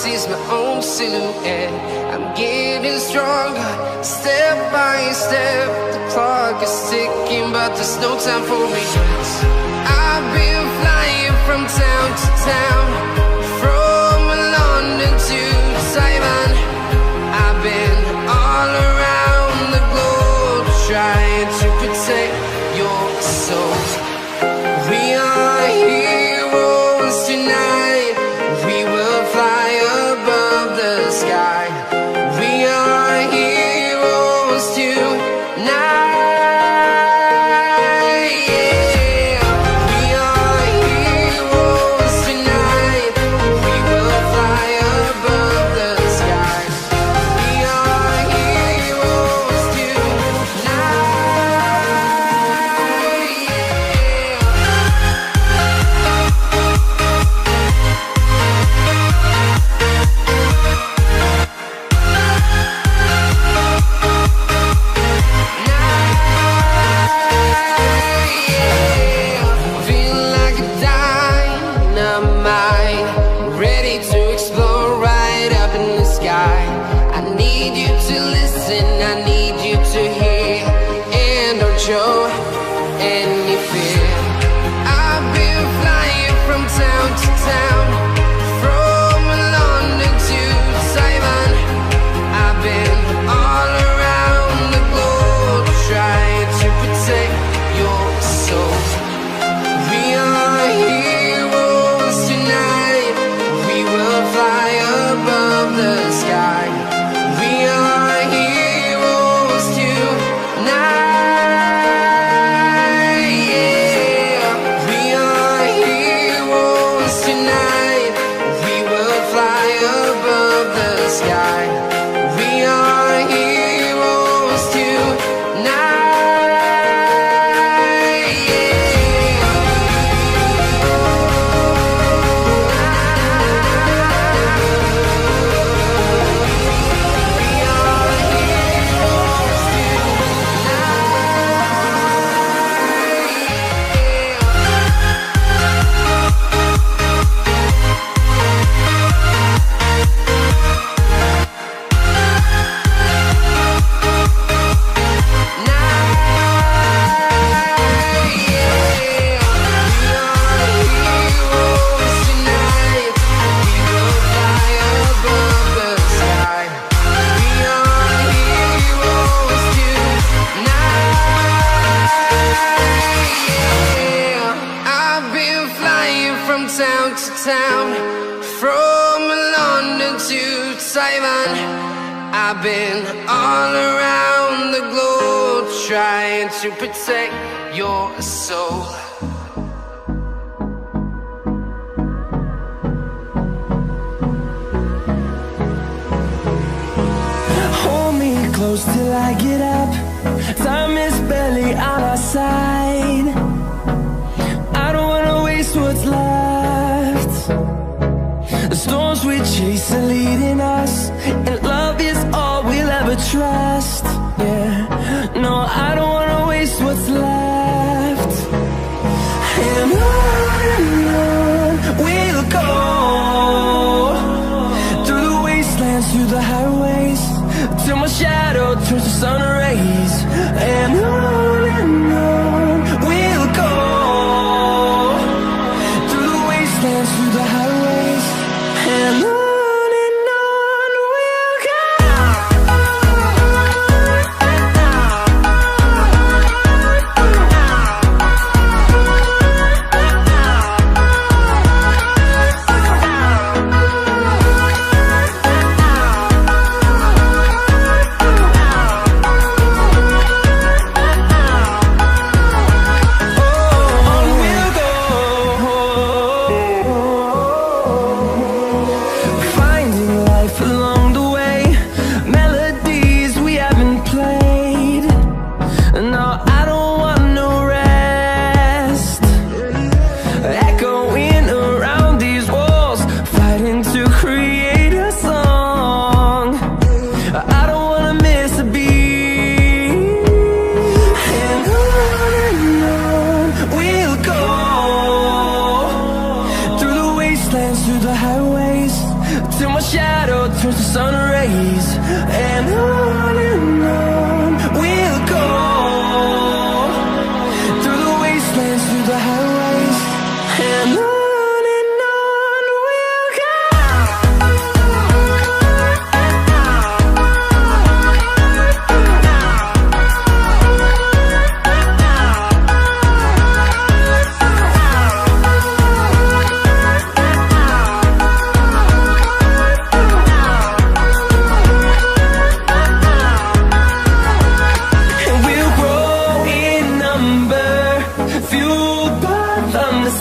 sees my own silhouette. I'm getting stronger, step by step. The clock is ticking, but there's no time for regrets. I've been flying from town to town, from London to Taiwan. I've been all around the globe, trying to protect your soul. We are heroes tonight. We will fly above the sky. We are heroes tonight. Show any fear. I've been flying from town to town, from London to Taiwan. I've been all around the globe, trying to protect your soul. We are heroes tonight. We will fly above the sky. We are heroes tonight. Town to town, from London to Taiwan. I've been all around the globe, trying to protect your soul. Hold me close till I get up. Time is barely on our side. I don't wanna waste what's left. The storms we chase are leading us, and love is all we'll ever trust. Yeah, no, I don't wanna waste what's left. And on we'll go, through the wastelands, through the highways, till my shadow turns to sun rays. And on we'll go, through the wastelands, through the highways, and on we'll go. shadow turns to sun rays. And on we'll go, through the wastelands, through the highways. And on we'll go.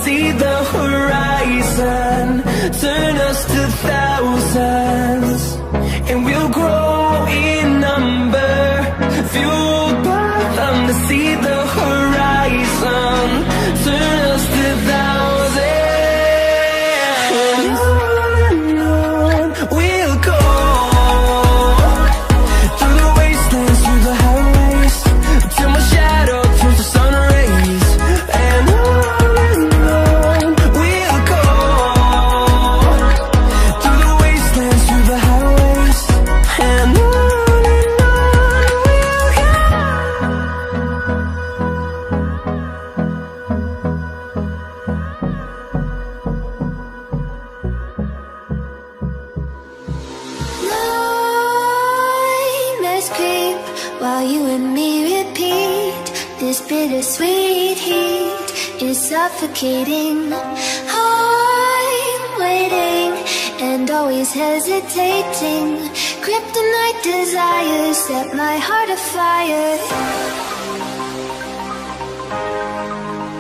See the horizon turn us to thousands, and we'll grow in number, fueled by them to see the horizon turn us to thousands. And on we'll go, through the wastelands, through the highways, till my shadow turns to sun rays. And on while you and me repeat, this bittersweet heat is suffocating. I'm waiting and always hesitating. Kryptonite desires set my heart afire.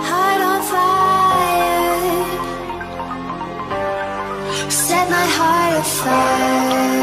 Heart on fire, set my heart afire.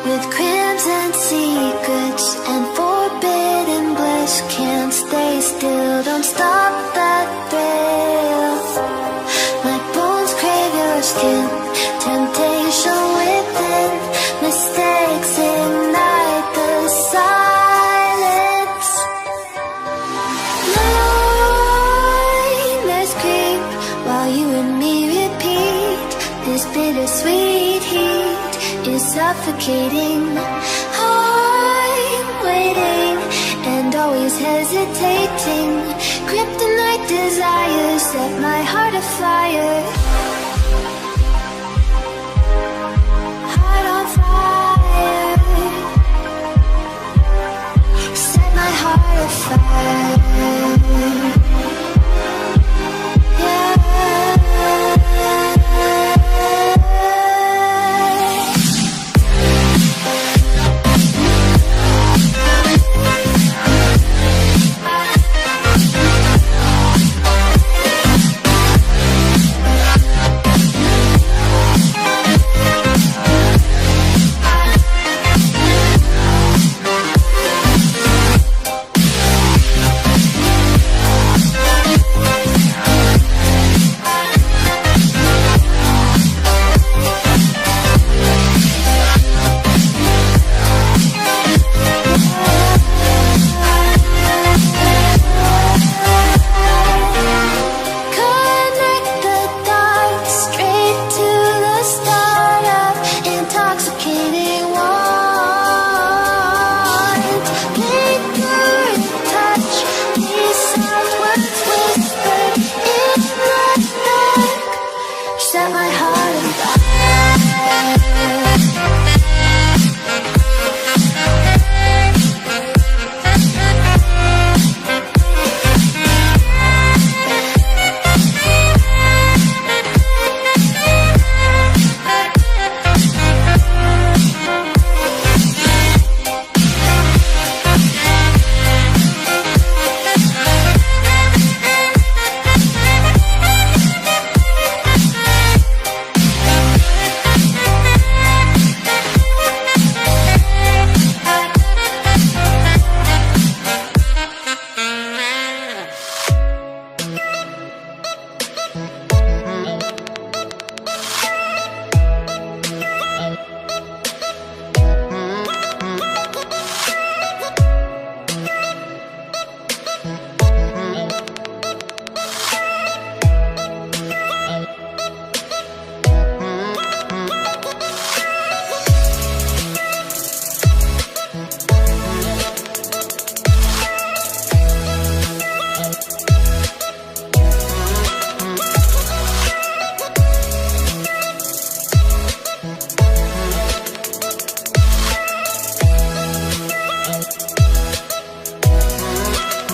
With crimson secrets and forbidden bliss, can't stay still, don't stop that thrill. My bones crave your skin, temptation within, mistakes ignite the silence. Nightmares creep while you and me repeat, this bittersweet heat is suffocating. I'm waiting and always hesitating. Kryptonite desires set my heart afire.